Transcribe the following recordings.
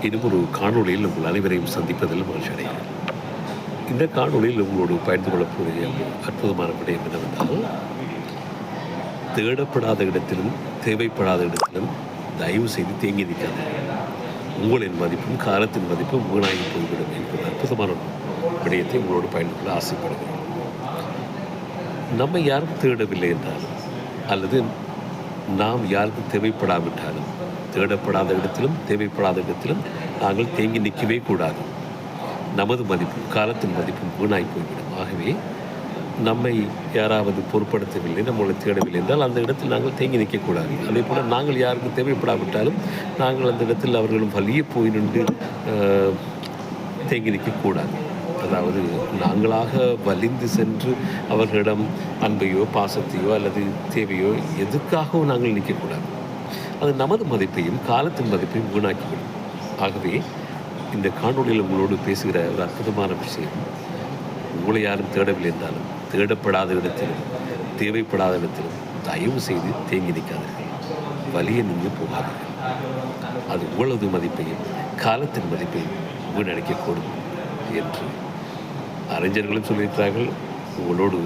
இன்னும் ஒரு காணொளியில் உங்கள் அனைவரையும் சந்திப்பதில் மகிழ்ச்சி அடைகிறேன். இந்த காணொளியில் உங்களோடு பகிர்ந்து கொள்ளக்கூடிய அற்புதமான விடயம் என்னவென்றால், தேடப்படாத இடத்திலும் தேவைப்படாத இடத்திலும் தயவு செய்து தேங்கி நிற்காது. உங்களின் மதிப்பும் காலத்தின் மதிப்பும் வீணாகி போய்விடும் என்பது அற்புதமான விடயத்தை உங்களோடு பகிர்ந்து கொள்ள ஆசைப்படுகிறேன். நம்மை யாரும் தேடவில்லை என்றாலும் அல்லது நாம் யாருக்கும் தேவைப்படாவிட்டாலும் தேடப்படாத இடத்திலும் தேவைப்படாத இடத்திலும் நாங்கள் தேங்கி நிற்கவே கூடாது. நமது மதிப்பும் காலத்தின் மதிப்பும் வீணாய் போய்விடும். ஆகவே நம்மை யாராவது பொருட்படுத்தவில்லை, நம்மளை தேடவில்லை என்றால் அந்த இடத்தில் நாங்கள் தேங்கி நிற்கக்கூடாது. அதே போல் நாங்கள் யாருக்கும் தேவைப்படாவிட்டாலும் நாங்கள் அந்த இடத்தில் அவர்களும் வலிய போய் நின்று தேங்கி நிற்கக்கூடாது. அதாவது நாங்களாக வலிந்து சென்று அவர்களிடம் அன்பையோ பாசத்தையோ அல்லது தேவையோ எதுக்காகவும் நாங்கள் நிற்கக்கூடாது. அது நமது மதிப்பையும் காலத்தின் மதிப்பையும் வீணாக்கிவிடும். ஆகவே இந்த காணொலியில் உங்களோடு பேசுகிற ஒரு அற்புதமான விஷயம், உங்களை யாரும் தேடவில்லை என்றாலும் தேடப்படாத இடத்திலும் தேவைப்படாத இடத்திலும் தயவு செய்து தேங்கி நிற்காதீர்கள். வலிய நீங்கள் போகாதீர்கள். அது உங்களது மதிப்பையும் காலத்தின் மதிப்பையும் வீணடிக்கக்கூடும் என்று அறிஞர்களும் சொல்லியிருக்கிறார்கள். உங்களோடு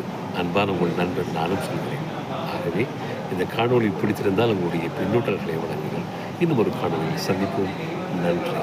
அன்பான உங்கள் நண்பர் நானும் சொல்கிறேன். ஆகவே இந்த காணொலி பிடித்திருந்தால் உங்களுடைய பின்னூட்டல்களை வழங்குங்கள். இன்னும் ஒரு காணொலியில் சந்திப்போம். நன்றி.